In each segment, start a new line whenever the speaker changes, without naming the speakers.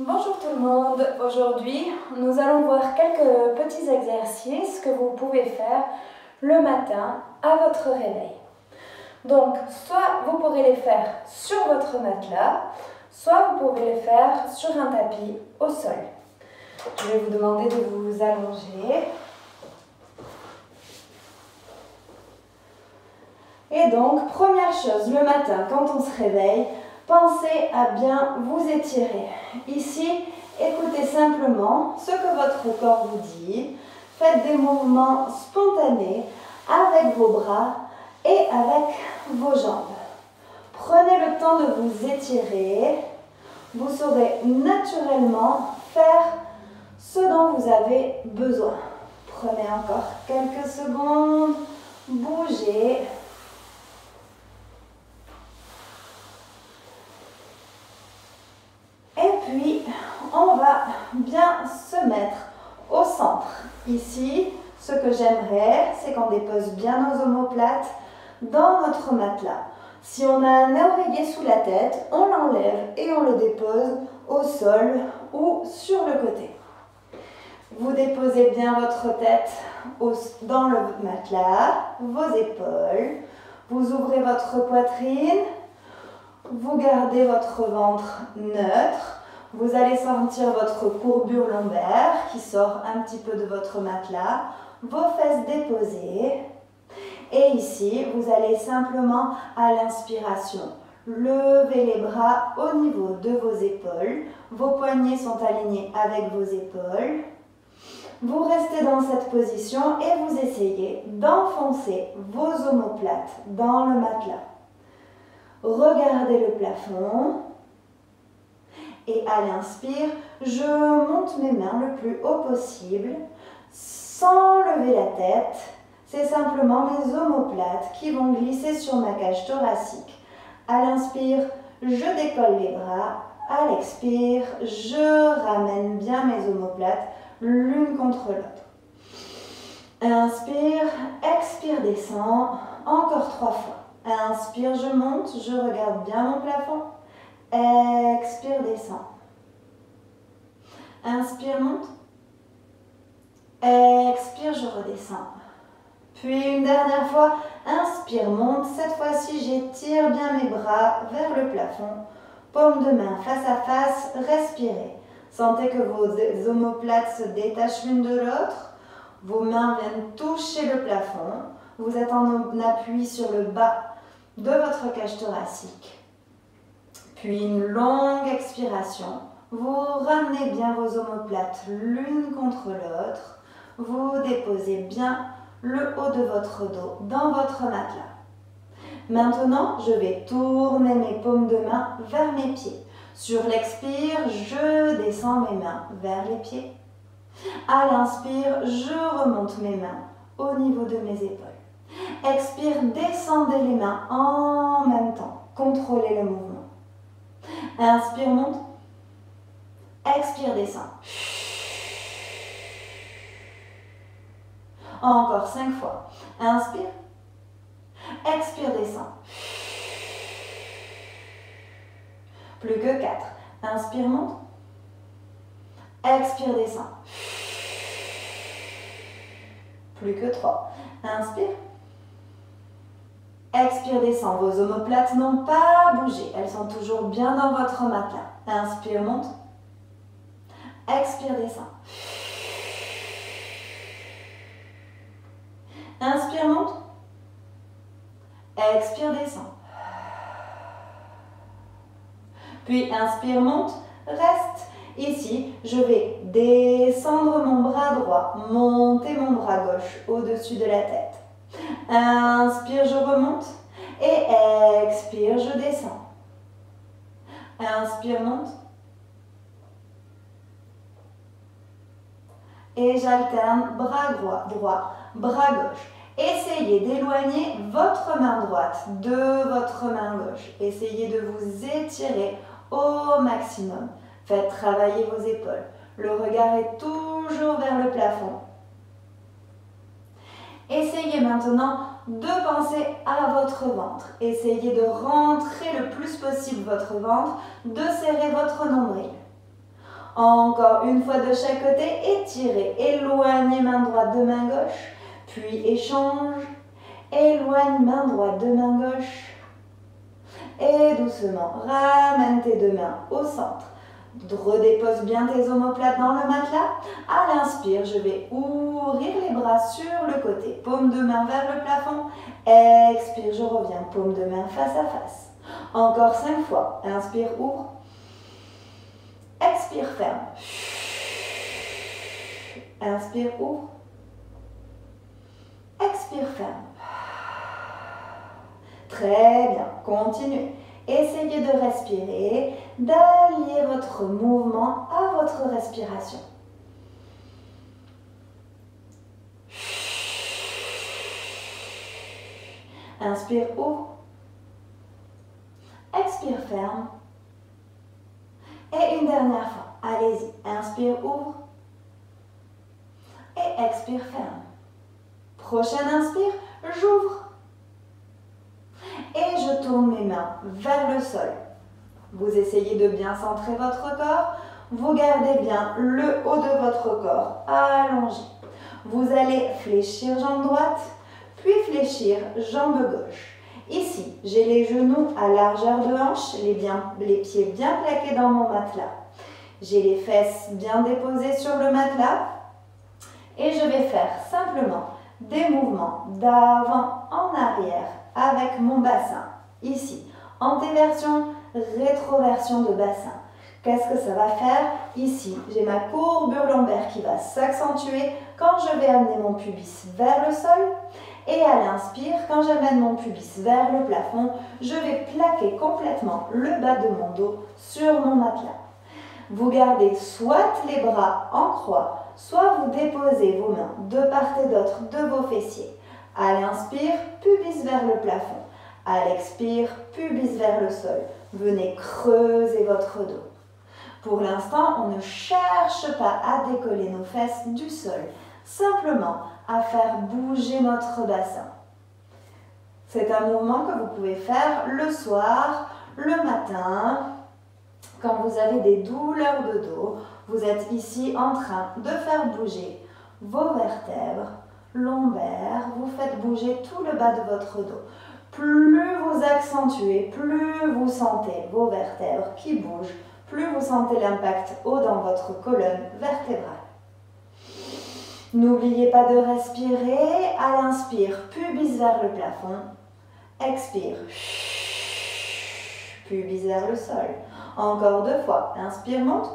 Bonjour tout le monde, aujourd'hui nous allons voir quelques petits exercices que vous pouvez faire le matin à votre réveil. Donc soit vous pourrez les faire sur votre matelas, soit vous pouvez les faire sur un tapis au sol. Je vais vous demander de vous allonger. Et donc, première chose, le matin quand on se réveille, pensez à bien vous étirer. Ici, écoutez simplement ce que votre corps vous dit. Faites des mouvements spontanés avec vos bras et avec vos jambes. Prenez le temps de vous étirer. Vous saurez naturellement faire ce dont vous avez besoin. Prenez encore quelques secondes. Bougez. Puis, on va bien se mettre au centre. Ici, ce que j'aimerais, c'est qu'on dépose bien nos omoplates dans notre matelas. Si on a un oreiller sous la tête, on l'enlève et on le dépose au sol ou sur le côté. Vous déposez bien votre tête dans le matelas, vos épaules. Vous ouvrez votre poitrine. Vous gardez votre ventre neutre. Vous allez sentir votre courbure lombaire qui sort un petit peu de votre matelas, vos fesses déposées. Et ici, vous allez simplement à l'inspiration lever les bras au niveau de vos épaules. Vos poignets sont alignés avec vos épaules. Vous restez dans cette position et vous essayez d'enfoncer vos omoplates dans le matelas. Regardez le plafond. Et à l'inspire, je monte mes mains le plus haut possible, sans lever la tête. C'est simplement mes omoplates qui vont glisser sur ma cage thoracique. À l'inspire, je décolle les bras. À l'expire, je ramène bien mes omoplates l'une contre l'autre. Inspire, expire, descend. Encore 3 fois. Inspire, je monte, je regarde bien mon plafond. Expire, descend. Inspire, monte. Expire, je redescends. Puis une dernière fois, inspire, monte. Cette fois-ci, j'étire bien mes bras vers le plafond. Paume de main face à face, respirez. Sentez que vos omoplates se détachent l'une de l'autre. Vos mains viennent toucher le plafond. Vous êtes en appui sur le bas de votre cage thoracique. Puis une longue expiration. Vous ramenez bien vos omoplates l'une contre l'autre. Vous déposez bien le haut de votre dos dans votre matelas. Maintenant, je vais tourner mes paumes de main vers mes pieds. Sur l'expire, je descends mes mains vers les pieds. À l'inspire, je remonte mes mains au niveau de mes épaules. Expire, descendez les mains en même temps. Contrôlez le mouvement. Inspire, monte. Expire, descend. Encore 5 fois. Inspire. Expire, descend. Plus que 4. Inspire, monte. Expire, descend. Plus que 3. Inspire. Expire, descend. Vos omoplates n'ont pas bougé. Elles sont toujours bien dans votre matelas. Inspire, monte. Expire, descend. Inspire, monte. Expire, descend. Puis inspire, monte. Reste. Ici, je vais descendre mon bras droit, monter mon bras gauche au-dessus de la tête. Inspire, je remonte. Et expire, je descends. Inspire, monte. Et j'alterne bras droit, bras gauche. Essayez d'éloigner votre main droite de votre main gauche. Essayez de vous étirer au maximum. Faites travailler vos épaules. Le regard est toujours vers le plafond. Essayez maintenant de penser à votre ventre. Essayez de rentrer le plus possible votre ventre, de serrer votre nombril. Encore une fois de chaque côté, étirez, éloignez main droite de main gauche, puis échange, éloigne main droite de main gauche, et doucement, ramène tes deux mains au centre. Redépose bien tes omoplates dans le matelas. À l'inspire, je vais ouvrir les bras sur le côté, paume de main vers le plafond. Expire, je reviens, paume de main face à face. Encore 5 fois. Inspire, ouvre. Expire, ferme. Inspire, ouvre. Expire, ferme. Très bien, continuez. Essayez de respirer, d'allier votre mouvement à votre respiration. Inspire, ouvre. Expire, ferme. Et une dernière fois. Allez-y. Inspire, ouvre. Et expire, ferme. Prochaine inspire, j'ouvre. Et je tourne mes mains vers le sol. Vous essayez de bien centrer votre corps. Vous gardez bien le haut de votre corps allongé. Vous allez fléchir jambe droite, puis fléchir jambe gauche. Ici, j'ai les genoux à largeur de hanche, les pieds bien plaqués dans mon matelas. J'ai les fesses bien déposées sur le matelas. Et je vais faire simplement des mouvements d'avant en arrière avec mon bassin. Ici, antéversion, rétroversion de bassin. Qu'est-ce que ça va faire? Ici, j'ai ma courbure lombaire qui va s'accentuer quand je vais amener mon pubis vers le sol. Et à l'inspire, quand j'amène mon pubis vers le plafond, je vais plaquer complètement le bas de mon dos sur mon matelas. Vous gardez soit les bras en croix, soit vous déposez vos mains de part et d'autre de vos fessiers. À l'inspire, pubis vers le plafond. À l'expire, pubis vers le sol. Venez creuser votre dos. Pour l'instant, on ne cherche pas à décoller nos fesses du sol, simplement à faire bouger notre bassin. C'est un mouvement que vous pouvez faire le soir, le matin, quand vous avez des douleurs de dos. Vous êtes ici en train de faire bouger vos vertèbres lombaires. Vous faites bouger tout le bas de votre dos. Plus vous accentuez, plus vous sentez vos vertèbres qui bougent, plus vous sentez l'impact haut dans votre colonne vertébrale. N'oubliez pas de respirer. À l'inspire, pubis vers le plafond. Expire. Pubis vers le sol. Encore 2 fois. Inspire, monte.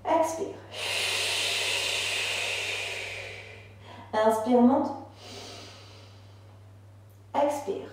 Expire. Inspire, monte. Expire.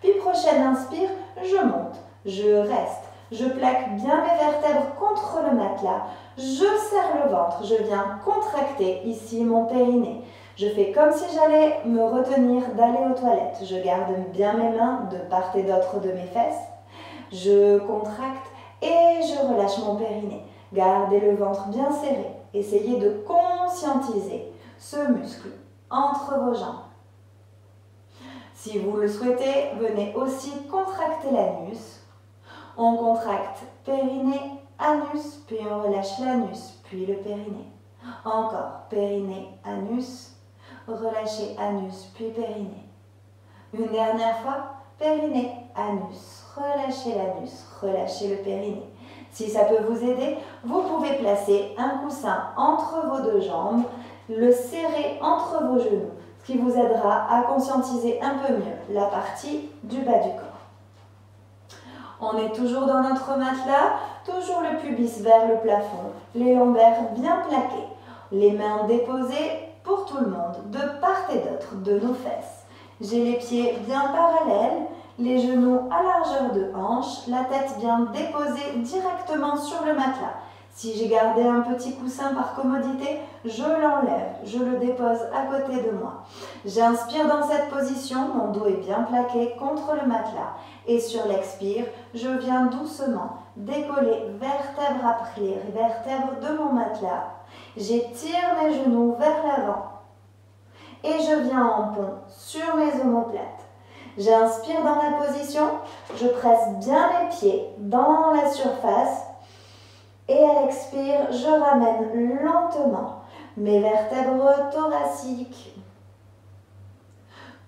Puis prochaine inspire, je monte, je reste. Je plaque bien mes vertèbres contre le matelas. Je serre le ventre. Je viens contracter ici mon périnée. Je fais comme si j'allais me retenir d'aller aux toilettes. Je garde bien mes mains de part et d'autre de mes fesses. Je contracte et je relâche mon périnée. Gardez le ventre bien serré. Essayez de conscientiser ce muscle entre vos jambes. Si vous le souhaitez, venez aussi contracter l'anus. On contracte périnée, anus, puis on relâche l'anus, puis le périnée. Encore, périnée, anus, relâchez anus, puis périnée. Une dernière fois, périnée, anus, relâchez l'anus, relâchez le périnée. Si ça peut vous aider, vous pouvez placer un coussin entre vos 2 jambes, le serrer entre vos genoux, ce qui vous aidera à conscientiser un peu mieux la partie du bas du corps. On est toujours dans notre matelas, toujours le pubis vers le plafond, les lombaires bien plaqués, les mains déposées pour tout le monde, de part et d'autre de nos fesses. J'ai les pieds bien parallèles, les genoux à largeur de hanche, la tête bien déposée directement sur le matelas. Si j'ai gardé un petit coussin par commodité, je l'enlève, je le dépose à côté de moi. J'inspire dans cette position, mon dos est bien plaqué contre le matelas. Et sur l'expire, je viens doucement décoller vertèbre après vertèbre de mon matelas. J'étire mes genoux vers l'avant. Et je viens en pont sur mes omoplates. J'inspire dans la position, je presse bien les pieds dans la surface et à l'expire, je ramène lentement mes vertèbres thoraciques.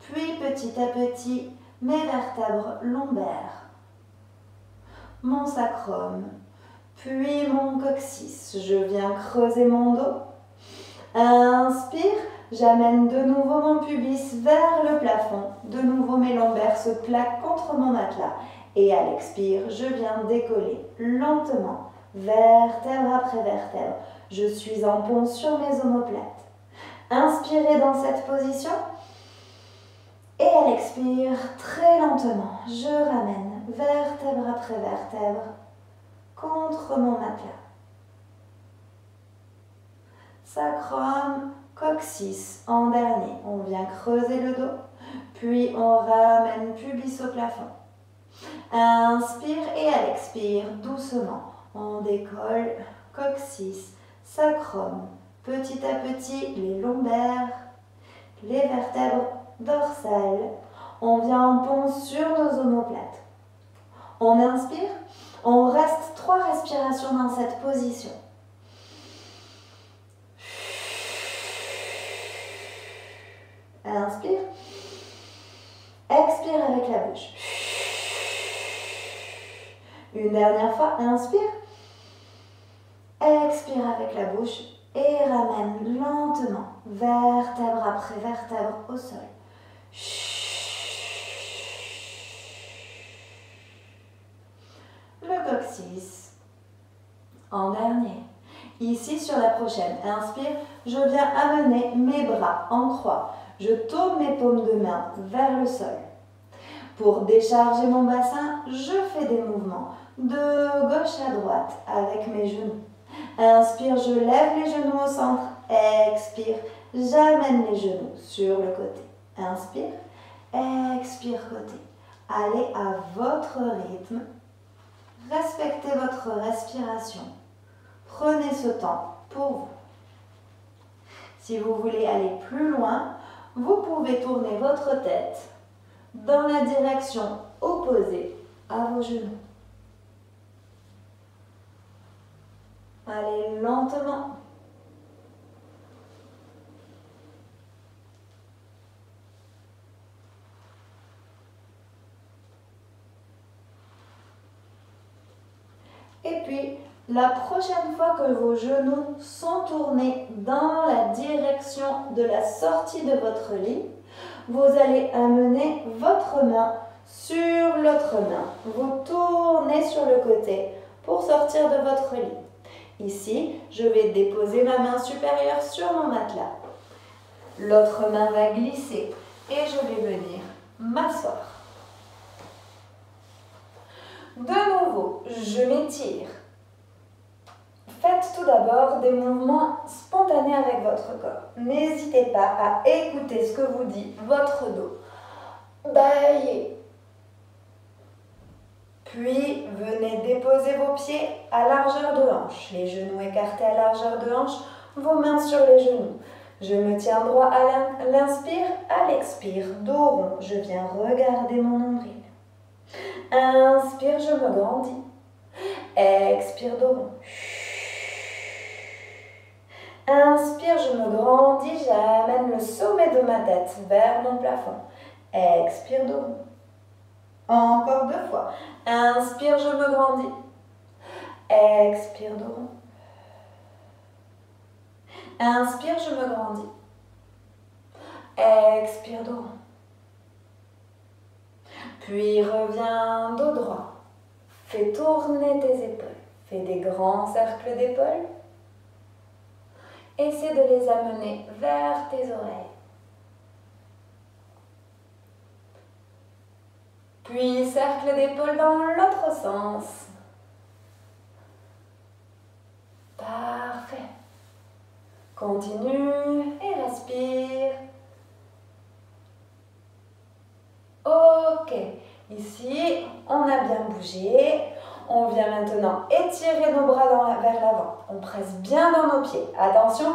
Puis petit à petit, mes vertèbres lombaires, mon sacrum, puis mon coccyx. Je viens creuser mon dos. Inspire, j'amène de nouveau mon pubis vers le plafond. De nouveau, mes lombaires se plaquent contre mon matelas. Et à l'expire, je viens décoller lentement, vertèbre après vertèbre. Je suis en pont sur mes omoplates. Inspirez dans cette position. Et à l'expire, très lentement, je ramène vertèbre après vertèbre contre mon matelas. Sacrum, coccyx en dernier. On vient creuser le dos, puis on ramène pubis au plafond. Inspire et à l'expire, doucement, on décolle coccyx, sacrum. Petit à petit, les lombaires, les vertèbres dorsales. On vient en pont sur nos omoplates. On inspire, on reste 3 respirations dans cette position. Inspire, expire avec la bouche. Une dernière fois, inspire, expire avec la bouche et ramène lentement, vertèbre après vertèbre au sol. Le coccyx en dernier. Ici sur la prochaine, inspire, je viens amener mes bras en croix. Je tourne mes paumes de main vers le sol. Pour décharger mon bassin, je fais des mouvements de gauche à droite avec mes genoux. Inspire, je lève les genoux au centre. Expire, j'amène les genoux sur le côté. Inspire, expire côté. Allez à votre rythme. Respectez votre respiration. Prenez ce temps pour vous. Si vous voulez aller plus loin, vous pouvez tourner votre tête dans la direction opposée à vos genoux. Allez lentement. Et puis, la prochaine fois que vos genoux sont tournés dans la direction de la sortie de votre lit, vous allez amener votre main sur l'autre main. Vous tournez sur le côté pour sortir de votre lit. Ici, je vais déposer ma main supérieure sur mon matelas. L'autre main va glisser et je vais venir m'asseoir. De nouveau, je m'étire. Faites tout d'abord des mouvements spontanés avec votre corps. N'hésitez pas à écouter ce que vous dit votre dos. Baillez. Puis, venez déposer vos pieds à largeur de hanche. Les genoux écartés à largeur de hanche, vos mains sur les genoux. Je me tiens droit à l'inspire, à l'expire, dos rond. Je viens regarder mon nombril. Inspire, je me grandis. Expire, dos rond. Inspire, je me grandis, j'amène le sommet de ma tête vers mon plafond. Expire, dos rond. Encore 2 fois. Inspire, je me grandis. Expire, dos rond. Inspire, je me grandis. Expire, dos rond. Puis reviens dos droit. Fais tourner tes épaules. Fais des grands cercles d'épaules. Essaie de les amener vers tes oreilles. Puis cercle d'épaules dans l'autre sens. Parfait. Continue et respire. Ok. Ici, on a bien bougé. On vient maintenant étirer nos bras vers l'avant. On presse bien dans nos pieds. Attention,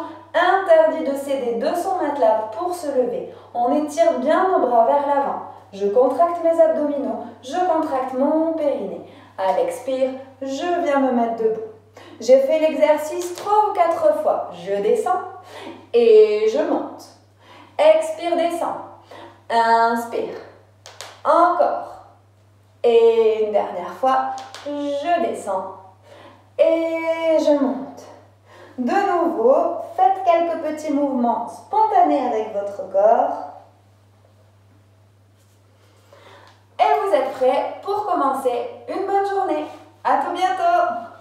choisit de s'aider de son matelas pour se lever. On étire bien nos bras vers l'avant. Je contracte mes abdominaux, je contracte mon périnée. À l'expire, je viens me mettre debout. J'ai fait l'exercice 3 ou 4 fois. Je descends et je monte. Expire, descends. Inspire. Encore. Et une dernière fois, je descends et je monte. De nouveau, faites quelques petits mouvements spontanés avec votre corps. Et vous êtes prêts pour commencer une bonne journée. À tout bientôt!